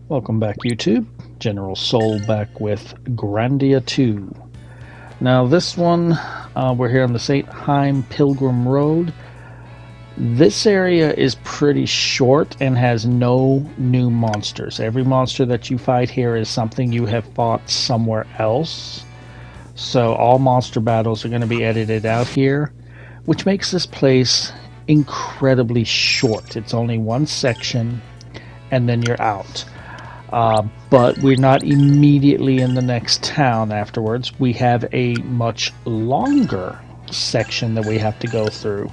Welcome back, YouTube. General Soul back with Grandia 2. Now this one, we're here on the St. Heim Pilgrim Road. This area is pretty short and has no new monsters. Every monster that you fight here is something you have fought somewhere else. So all monster battles are going to be edited out here, which makes this place incredibly short. It's only one section and then you're out. But we're not immediately in the next town afterwards. We have a much longer section that we have to go through.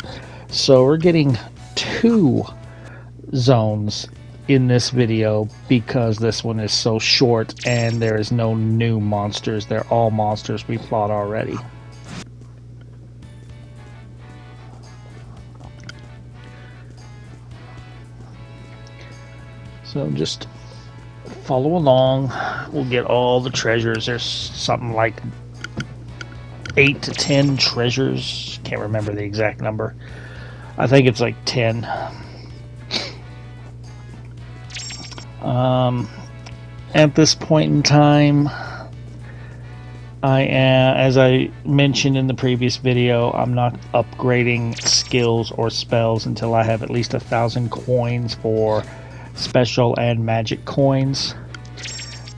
So we're getting 2 zones in this video because this one is so short and there is no new monsters. They're all monsters we fought already. So just follow along. We'll get all the treasures. There's something like 8 to 10 treasures. Can't remember the exact number. I think it's like 10. At this point in time, I am, as I mentioned in the previous video, I'm not upgrading skills or spells until I have at least 1,000 coins for special and magic coins.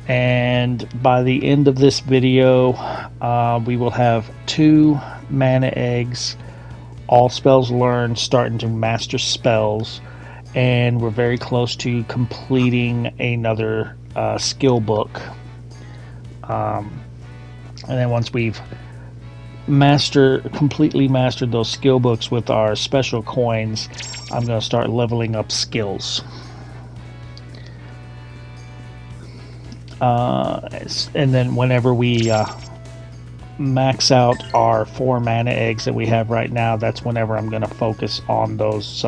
And by the end of this video, we will have 2 mana eggs, all spells learned, starting to master spells, and we're very close to completing another skill book. And then once we've completely mastered those skill books with our special coins, I'm going to start leveling up skills. And then whenever we max out our 4 mana eggs that we have right now, that's whenever I'm going to focus on those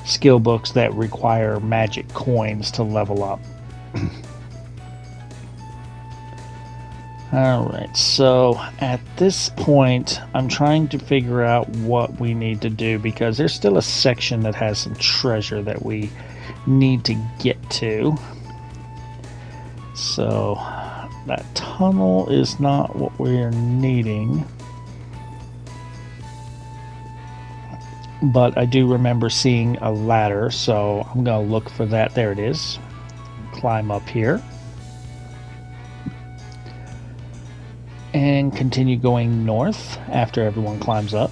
skill books that require magic coins to level up. Alright, so at this point I'm trying to figure out what we need to do, because there's still a section that has some treasure that we need to get to. So that tunnel is not what we're needing, but I do remember seeing a ladder, so I'm going to look for that. There it is. Climb up here and continue going north after everyone climbs up.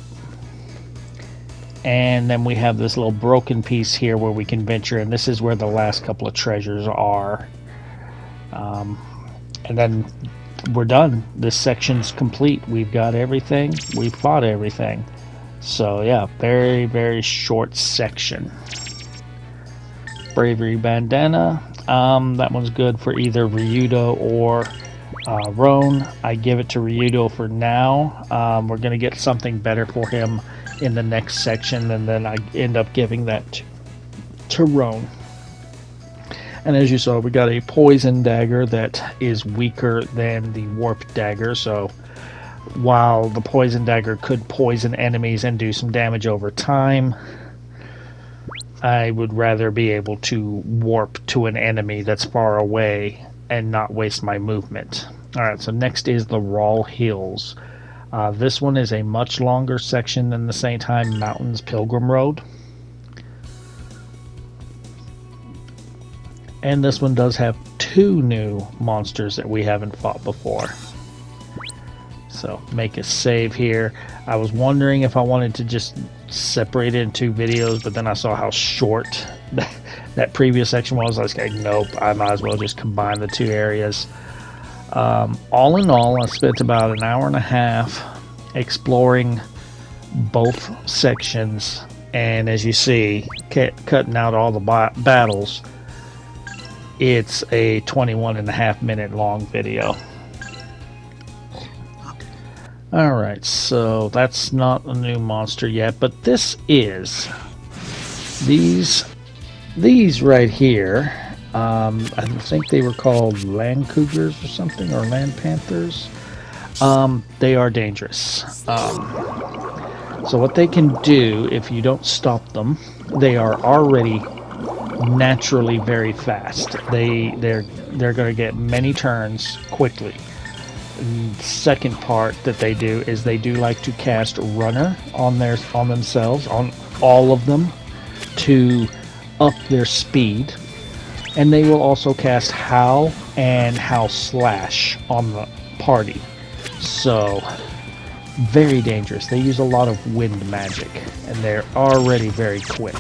And then we have this little broken piece here where we can venture, and this is where the last couple of treasures are. And then we're done. This section's complete. We've got everything. We've fought everything. So yeah, very, very short section. Bravery bandana. That one's good for either Ryudo or Roan. I give it to Ryudo for now. We're going to get something better for him in the next section, and then I end up giving that to Roan. And as you saw, we got a poison dagger that is weaker than the warp dagger. So while the poison dagger could poison enemies and do some damage over time, I would rather be able to warp to an enemy that's far away and not waste my movement. Alright, so next is the Raw Hills. This one is a much longer section than the St. Heim Mountains Pilgrim Road. And this one does have 2 new monsters that we haven't fought before. So make a save here. I was wondering if I wanted to just separate it in 2 videos, but then I saw how short that previous section was. I was like, nope, I might as well just combine the 2 areas. All in all, I spent about an hour and a half exploring both sections. And as you see, cutting out all the battles, it's a 21.5-minute long video. Alright, so that's not a new monster yet, but this is. These right here, I think they were called land cougars or something, or land panthers. They are dangerous. So what they can do, if you don't stop them, they are already naturally very fast. They're going to get many turns quickly. And second part that they do is they do like to cast runner on themselves, on all of them, to up their speed. And they will also cast Howl and Howl Slash on the party. So, very dangerous. They use a lot of wind magic, and they're already very quick.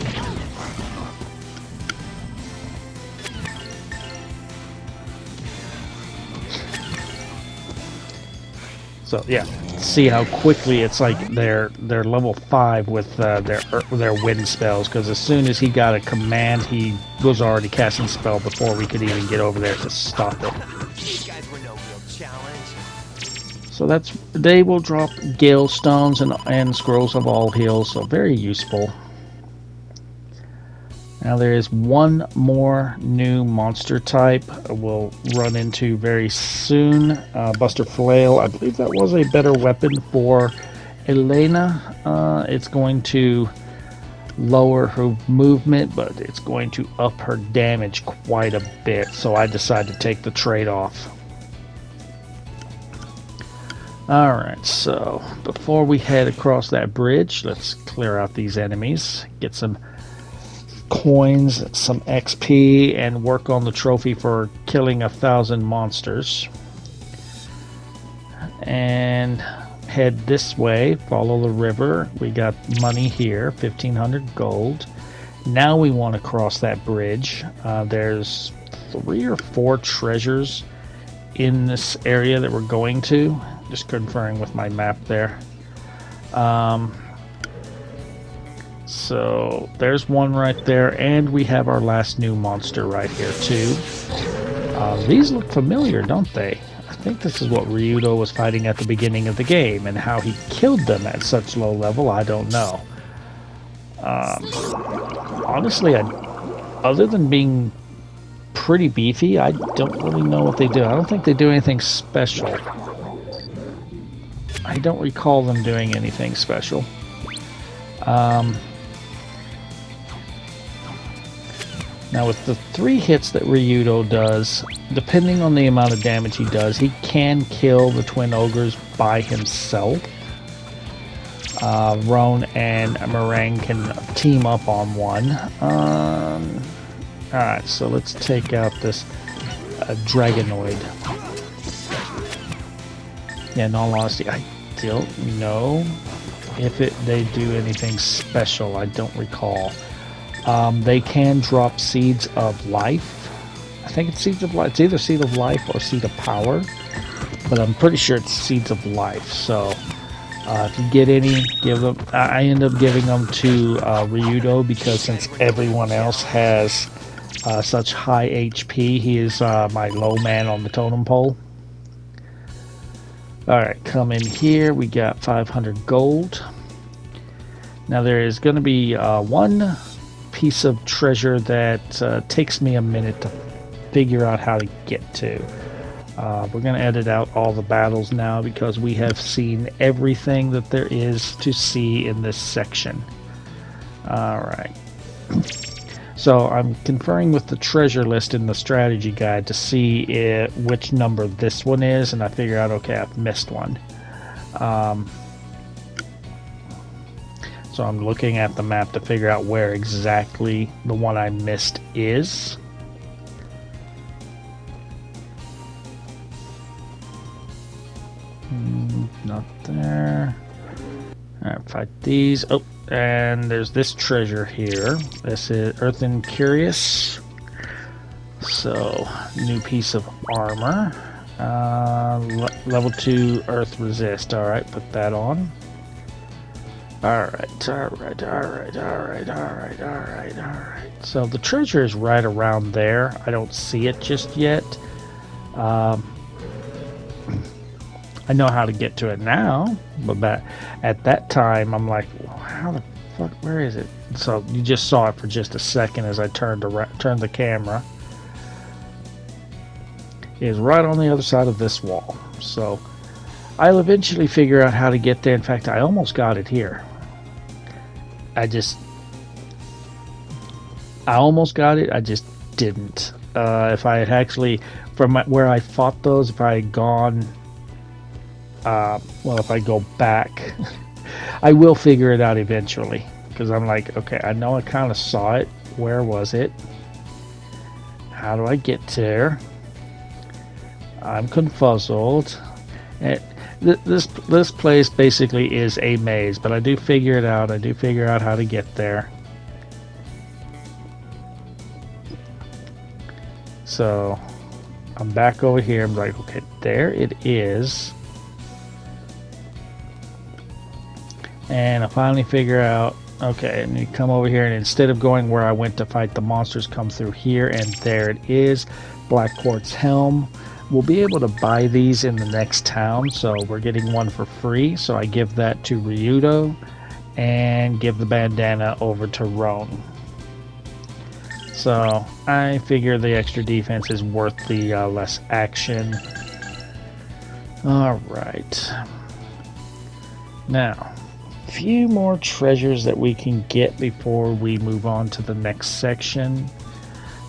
So yeah, see how quickly it's like they're level 5 with their wind spells, because as soon as he got a command, he was already casting spell before we could even get over there to stop it. These guys were no real challenge. So they will drop Gale Stones and Scrolls of All Heals, so very useful. Now there is one more new monster type we'll run into very soon. Buster Flail. I believe that was a better weapon for Elena. It's going to lower her movement, but it's going to up her damage quite a bit. So I decided to take the trade-off. Alright, so before we head across that bridge, let's clear out these enemies. Get some coins, some XP, and work on the trophy for killing 1,000 monsters. And head this way, follow the river. We got money here, 1,500 gold. Now we want to cross that bridge. There's 3 or 4 treasures in this area that we're going to. Just conferring with my map there. So there's one right there, and we have our last new monster right here too. These look familiar, don't they? I think this is what Ryudo was fighting at the beginning of the game, and how he killed them at such low level, I don't know. Honestly, other than being pretty beefy, I don't really know what they do. I don't think they do anything special. I don't recall them doing anything special. Now with the 3 hits that Ryudo does, depending on the amount of damage he does, he can kill the Twin Ogres by himself. Roan and Meringue can team up on one. Alright, so let's take out this Dragonoid. Yeah, in all honesty, I don't know if they do anything special. I don't recall. They can drop Seeds of Life. I think it's Seeds of Life. It's either Seed of Life or Seed of Power, but I'm pretty sure it's Seeds of Life. So if you get any, give them. I end up giving them to Ryudo, because since everyone else has such high HP, he is my low man on the totem pole. Alright, come in here. We got 500 gold. Now there is going to be one piece of treasure that takes me a minute to figure out how to get to. We're going to edit out all the battles now, because we have seen everything that there is to see in this section. Alright. So I'm conferring with the treasure list in the strategy guide to see which number this one is, and I figure out, okay, I've missed one. So I'm looking at the map to figure out where exactly the one I missed is. Not there. Alright, fight these. Oh, and there's this treasure here. This is Earthen Curious. So, new piece of armor. Level 2 Earth Resist. Alright, put that on. Alright. So the treasure is right around there. I don't see it just yet. I know how to get to it now, but at that time I'm like, how the fuck, where is it? So you just saw it for just a second as I turned the camera. It is right on the other side of this wall. So I'll eventually figure out how to get there. In fact, I almost got it here. I almost got it, I just didn't. If I had actually, from where I fought those, if I had gone, well, if I go back, I will figure it out eventually. Because I'm like, okay, I know I kind of saw it. Where was it? How do I get there? I'm confuzzled. This place basically is a maze, but I do figure it out. I do figure out how to get there. So I'm back over here. I'm like, okay, there it is. And I finally figure out, okay, and you come over here, and instead of going where I went to fight the monsters, come through here, and there it is, Black Quartz Helm. We'll be able to buy these in the next town, so we're getting one for free. So I give that to Ryudo and give the bandana over to Roan. So I figure the extra defense is worth the less action. Alright. Now, a few more treasures that we can get before we move on to the next section.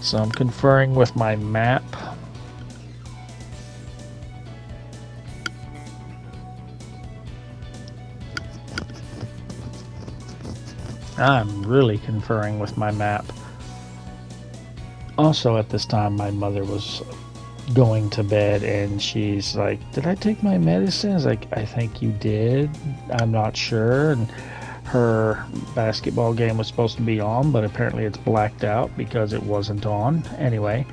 So I'm conferring with my map. I'm really conferring with my map. Also, at this time, my mother was going to bed, and she's like, "Did I take my medicine?" I was like, "I think you did. I'm not sure." And her basketball game was supposed to be on, but apparently it's blacked out because it wasn't on. Anyway,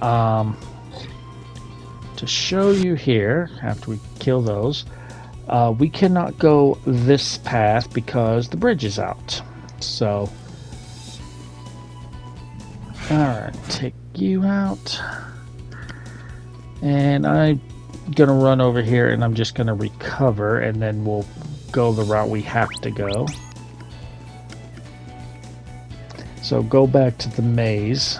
to show you here, after we kill those, we cannot go this path because the bridge is out. So, alright, take you out. And I'm gonna run over here, and I'm just gonna recover, and then we'll go the route we have to go. So go back to the maze.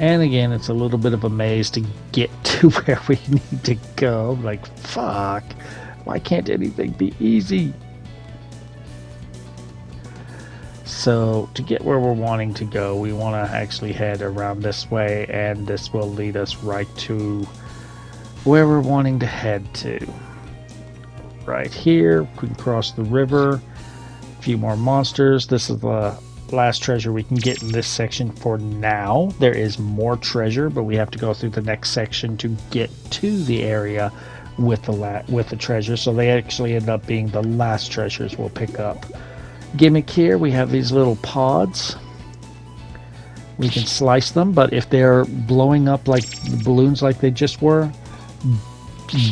And again, it's a little bit of a maze to get to where we need to go. Like, fuck, why can't anything be easy? So to get where we're wanting to go, we want to actually head around this way, and this will lead us right to where we're wanting to head to. Right here, we can cross the river, a few more monsters. This is the last treasure we can get in this section for now. There is more treasure, but we have to go through the next section to get to the area with the treasure. So they actually end up being the last treasures we'll pick up. Gimmick here, we have these little pods. We can slice them, but if they're blowing up like the balloons like they just were,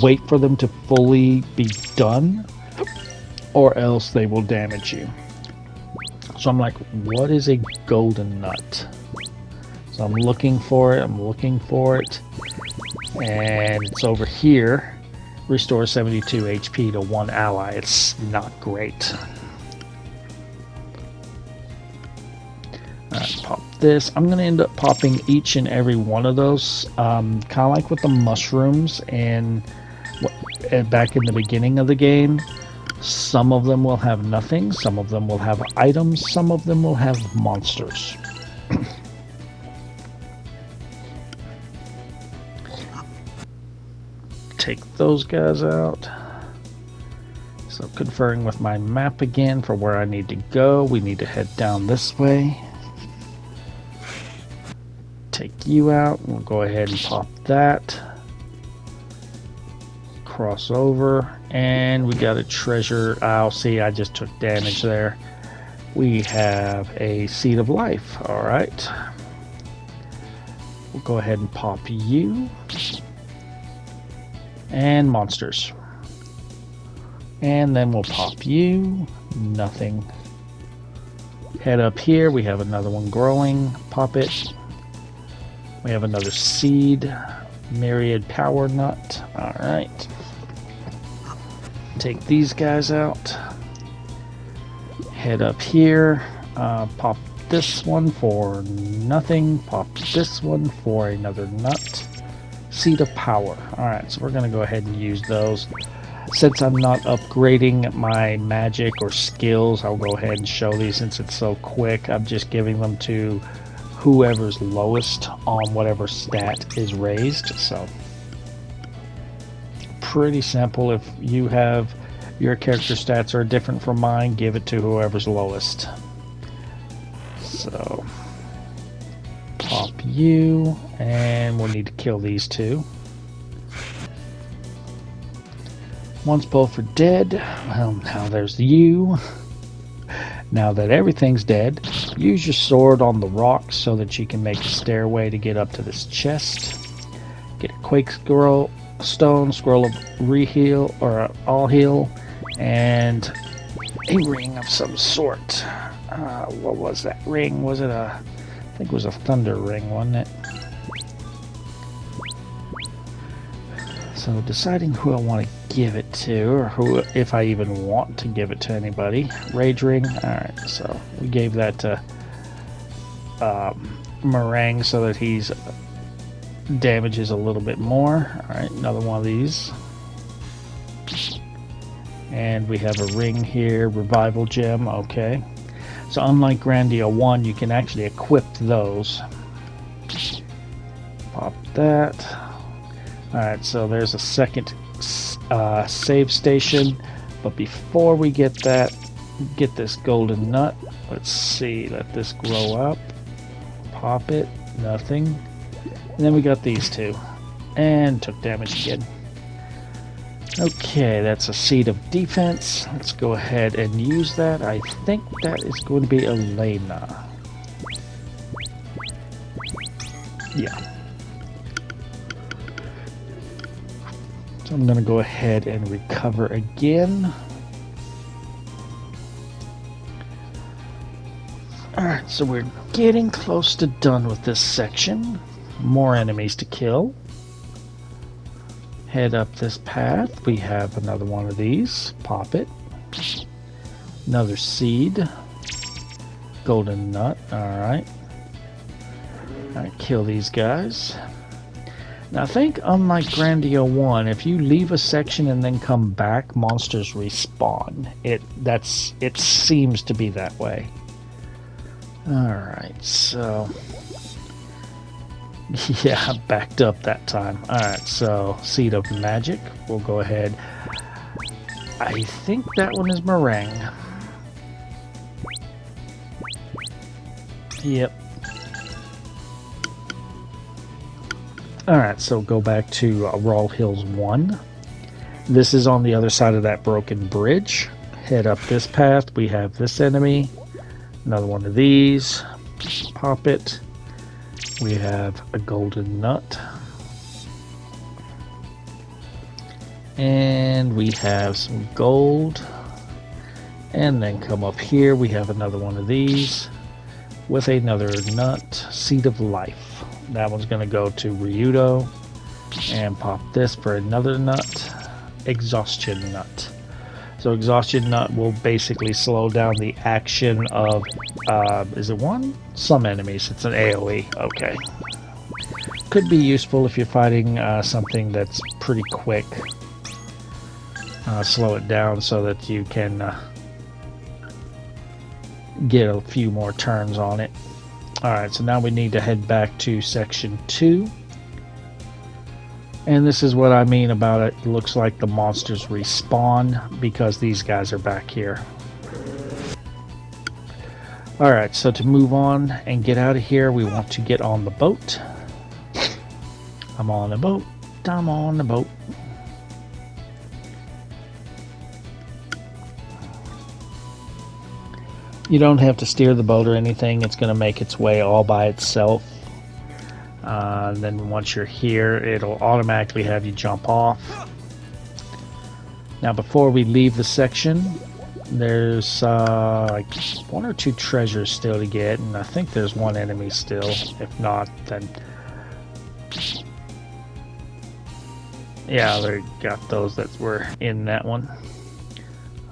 wait for them to fully be done, or else they will damage you. So I'm like, what is a golden nut? So I'm looking for it, and it's over here. Restores 72 HP to one ally. It's not great. Alright, pop this. I'm going to end up popping each and every one of those. Kind of like with the mushrooms and back in the beginning of the game. Some of them will have nothing, some of them will have items, some of them will have monsters. Take those guys out. So conferring with my map again for where I need to go. We need to head down this way. Take you out. We'll go ahead and pop that. Cross over. And we got a treasure. I'll see, I just took damage there. We have a seed of life. Alright. We'll go ahead and pop you. And monsters. And then we'll pop you. Nothing. Head up here. We have another one growing. Pop it. We have another seed. Myriad power nut. Alright. Take these guys out. Head up here. Pop this one for nothing. Pop this one for another nut. Seed of Power. Alright, so we're going to go ahead and use those. Since I'm not upgrading my magic or skills, I'll go ahead and show these since it's so quick. I'm just giving them to whoever's lowest on whatever stat is raised. So pretty simple. If you have your character stats are different from mine, give it to whoever's lowest. So pop you, and we'll need to kill these two. Once both are dead, well, now there's you. Now that everything's dead, use your sword on the rocks so that you can make a stairway to get up to this chest. Get a quake scroll, stone, scroll of reheal or all heal, and a ring of some sort. What was that ring? Was it a? I think it was a thunder ring, wasn't it? So deciding who I want to give it to, or who, if I even want to give it to anybody. Rage ring. Alright, so we gave that to Meringue so that he's damages a little bit more. Alright, another one of these. And we have a ring here, revival gem. Okay. So unlike Grandia 1, you can actually equip those. Pop that. Alright, so there's a second save station, but before we get that, get this golden nut. Let's see, let this grow up. Pop it, nothing. And then we got these two, and took damage again. Okay, that's a seed of defense. Let's go ahead and use that. I think that is going to be Elena. Yeah. So I'm going to go ahead and recover again. Alright, so we're getting close to done with this section. More enemies to kill. Head up this path. We have another one of these. Pop it. Another seed. Golden nut. Alright. Alright, kill these guys. Now I think unlike Grandia 1, if you leave a section and then come back, monsters respawn. It seems to be that way. Alright, so yeah, I backed up that time. Alright, so Seed of Magic. We'll go ahead. I think that one is Meringue. Yep. Alright, so go back to Raw Hills 1. This is on the other side of that broken bridge. Head up this path. We have this enemy. Another one of these. Pop it. We have a golden nut. And we have some gold. And then come up here. We have another one of these. With another nut. Seed of Life. That one's going to go to Ryudo. And pop this for another nut. Exhaustion nut. So exhaustion nut will basically slow down the action of, is it one? Some enemies. It's an AoE. Okay. Could be useful if you're fighting something that's pretty quick. Slow it down so that you can get a few more turns on it. Alright, so now we need to head back to section 2. And this is what I mean about it. It looks like the monsters respawn because these guys are back here. Alright, so to move on and get out of here, we want to get on the boat. I'm on the boat. I'm on the boat. You don't have to steer the boat or anything. It's going to make its way all by itself. Then once you're here, it'll automatically have you jump off. Now before we leave the section, there's like 1 or 2 treasures still to get, and I think there's 1 enemy still. If not, then yeah, they got those that were in that one.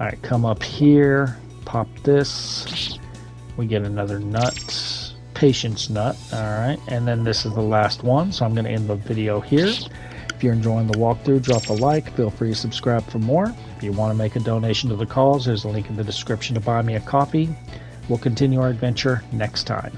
Alright, come up here, pop this. We get another nut. patience nut. All right, and then this is the last one, so I'm going to end the video here. If you're enjoying the walkthrough, drop a like. Feel free to subscribe for more. If you want to make a donation to the cause, there's a link in the description to buy me a coffee. We'll continue our adventure next time.